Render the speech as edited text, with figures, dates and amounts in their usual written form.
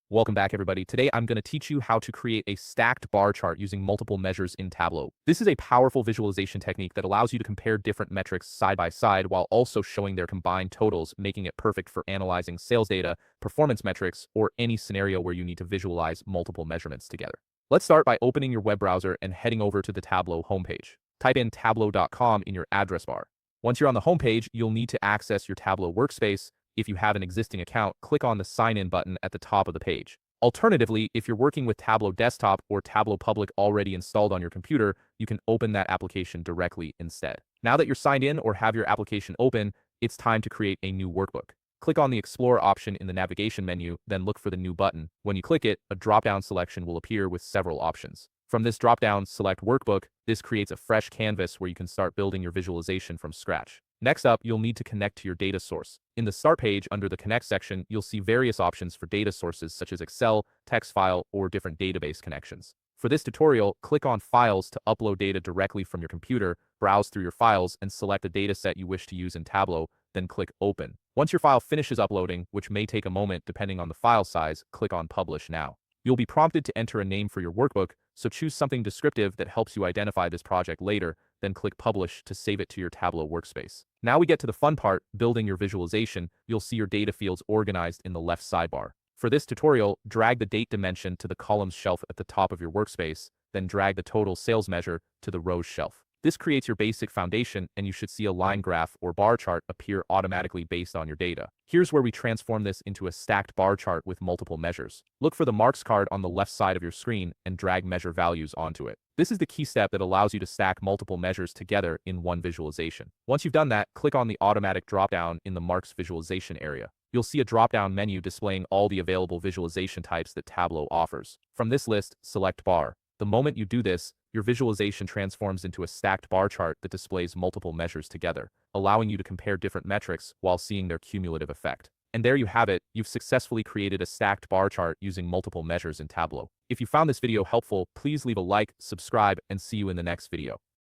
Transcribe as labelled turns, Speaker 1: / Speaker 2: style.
Speaker 1: Welcome back, everybody. Today, I'm going to teach you how to create a stacked bar chart using multiple measures in Tableau. This is a powerful visualization technique that allows you to compare different metrics side by side while also showing their combined totals, making it perfect for analyzing sales data, performance metrics, or any scenario where you need to visualize multiple measurements together. Let's start by opening your web browser and heading over to the Tableau homepage. Type in tableau.com in your address bar. Once you're on the homepage, you'll need to access your Tableau workspace. If you have an existing account, click on the Sign In button at the top of the page. Alternatively, if you're working with Tableau Desktop or Tableau Public already installed on your computer, you can open that application directly instead. Now that you're signed in or have your application open, it's time to create a new workbook. Click on the Explore option in the navigation menu, then look for the New button. When you click it, a drop-down selection will appear with several options. From this drop-down, select Workbook. This creates a fresh canvas where you can start building your visualization from scratch. Next up, you'll need to connect to your data source. In the Start page, under the Connect section, you'll see various options for data sources such as Excel, text file, or different database connections. For this tutorial, click on Files to upload data directly from your computer, browse through your files, and select the dataset you wish to use in Tableau, then click Open. Once your file finishes uploading, which may take a moment depending on the file size, click on Publish Now. You'll be prompted to enter a name for your workbook, so choose something descriptive that helps you identify this project later, then click Publish to save it to your Tableau workspace. Now we get to the fun part, building your visualization. You'll see your data fields organized in the left sidebar. For this tutorial, drag the date dimension to the columns shelf at the top of your workspace, then drag the total sales measure to the rows shelf. This creates your basic foundation, and you should see a line graph or bar chart appear automatically based on your data. Here's where we transform this into a stacked bar chart with multiple measures. Look for the marks card on the left side of your screen and drag measure values onto it. This is the key step that allows you to stack multiple measures together in one visualization. Once you've done that, click on the automatic dropdown in the Marks visualization area. You'll see a drop-down menu displaying all the available visualization types that Tableau offers. From this list, select Bar. The moment you do this, your visualization transforms into a stacked bar chart that displays multiple measures together, allowing you to compare different metrics while seeing their cumulative effect. And there you have it, you've successfully created a stacked bar chart using multiple measures in Tableau. If you found this video helpful, please leave a like, subscribe, and see you in the next video.